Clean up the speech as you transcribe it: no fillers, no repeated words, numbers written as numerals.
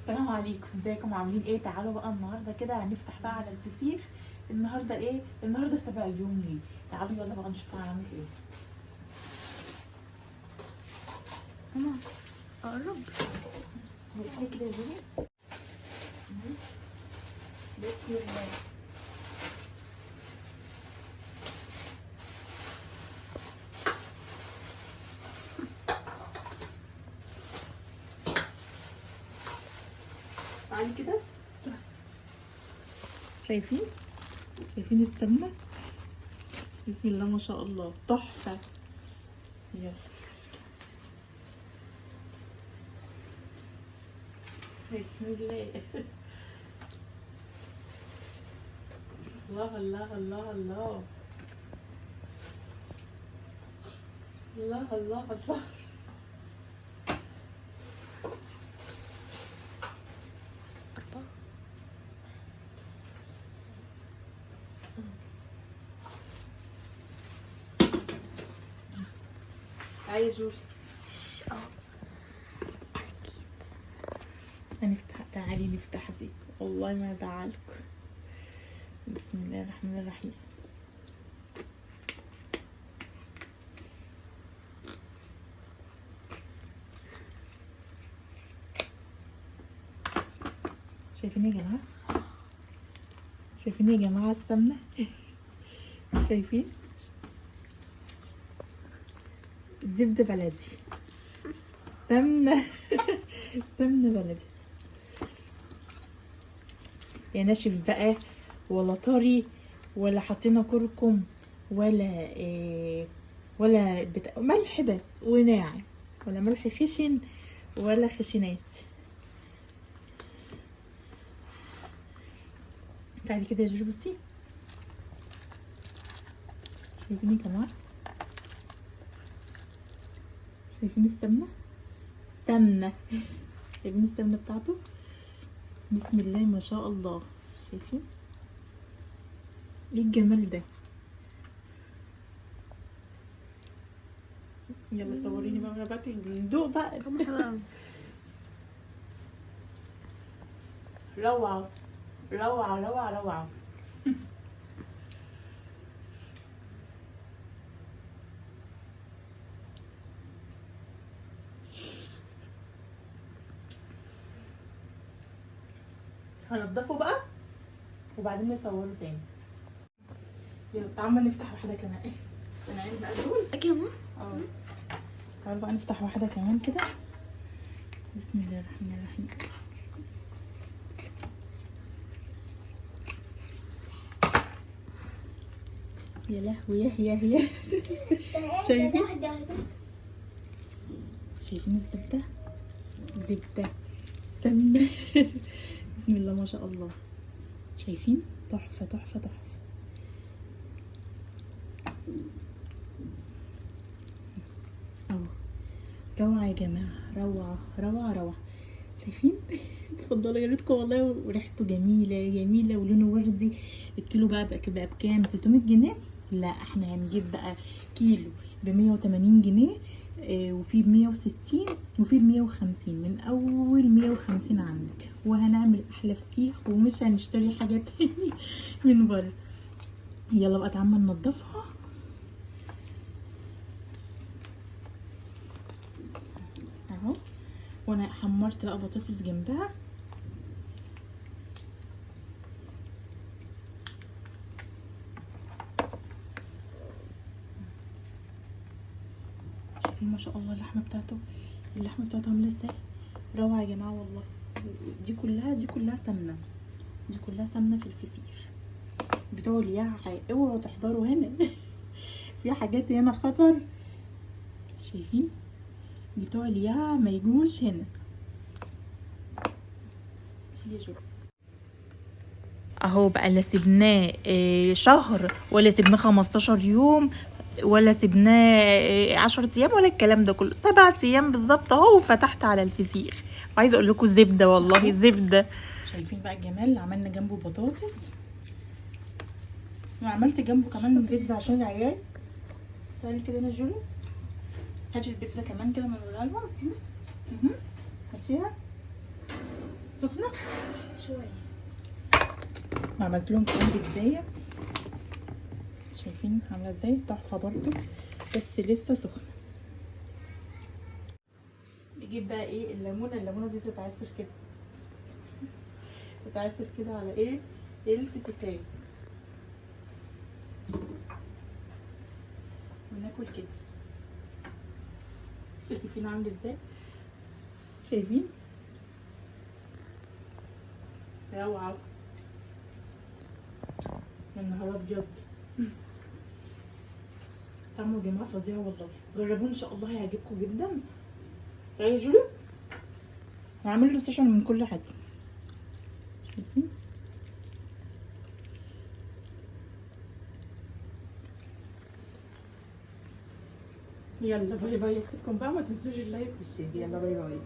السلام عليكم، ازيكم عاملين ايه؟ تعالوا بقى النهارده كده هنفتح بقى على الفسيخ. النهارده ايه؟ النهارده 7 يوم ليه. تعالوا يلا بقى نشوف هنعمل ايه. ماما قرب نقفل كده يا جولي. بسم الله. تعالي كده. شايفين السمنه؟ بسم الله ما شاء الله، تحفه. يلا بسم الله. الله الله الله الله الله الله الله. تعالي يا جولي. هنفتح. تعالي نفتح دي، والله ما هزعلكم. بسم الله الرحمن الرحيم. شايفين يا جماعة؟ شايفين يا جماعة السمنة؟ شايفين؟ زبدة بلدي، سمنة سمنة بلدي. يا ناشف بقى ولا طري ولا حطينا كركم ولا ملح بس وناعم، ولا ملح خشن ولا خشنات. تعالي كده يا جوري بصي. شايفين يا جماعة؟ شايفين السمنة؟ شايفين السمنة بتاعته؟ بسم الله ما شاء الله. شايفين ايه الجمال ده؟ يلا صوريني بقى وانا باكل، ندوق بقى. روعة روعة روعة روعة. هنضفه بقى وبعدين نصوره تاني. يلا تعالوا نفتح واحدة كمان. نعين بقى دول. اجي يا ماما. تعالوا بقى نفتح واحدة كمان كده. بسم الله الرحمن الرحيم. يا لهوي يا شايفين الزبدة؟ زبدة سمنة. بسم الله ما شاء الله. شايفين؟ تحفة تحفة تحفة. اهو روعة يا جماعة، روعة روعة روعة. شايفين؟ اتفضلوا يا ريتكم والله. وريحته جميلة جميلة ولونه وردي. الكيلو بقى بكام؟ 300 جنيه؟ لا احنا هنجيب بقى كيلو ب180 جنيه، وفي ب160 وفي ب150. من اول 150 عندك، وهنعمل احلى فسيخ ومش هنشتري حاجات تاني من بره. يلا بقى تعالوا ننضفها. اهو. وانا حمرت بقى بطاطس جنبها. شايفين ما شاء الله اللحمه بتاعته عامله ازاي؟ روعه يا جماعه والله. دي كلها سمنه، دي كلها سمنه في الفسيخ. بتوع الياع اوعوا تحضروا هنا. في حاجات هنا خطر. شايفين؟ بتوع الياع ما يجوش هنا. اهو بقى، لا سيبناه شهر ولا سيبناه 15 يوم ولا سيبناه 10 ايام ولا الكلام ده كله. 7 ايام بالظبط اهو، وفتحت على الفسيخ. وعايزه اقول لكم زبده والله زبده. شايفين بقى الجمال؟ عملنا جنبه بطاطس، وعملت جنبه كمان بيتزا عشان العيال. تعالي كده هنا جولي، هاتي البيتزا كمان كده من الغلوه. هاتيها. شوية. عملت لهم كمان بيتزاية، شايفين عامله ازاي؟ تحفه برضو بس لسه سخنه. نجيب بقى ايه الليمونه دي تتعصر كده، تتعصر كده على ايه الفسيخايه وناكل كده. شايفين عامل ازاي؟ شايفين روعه. يا نهار ابيض، طعمه يا جماعه فظيع والله. جربوه ان شاء الله هيعجبكم جدا. تعالوا هعمل له سيشن من كل حاجه. شايفين؟ يلا باي باي، اسيبكم بقى، ما تنسوش اللايك والشير. يلا باي باي.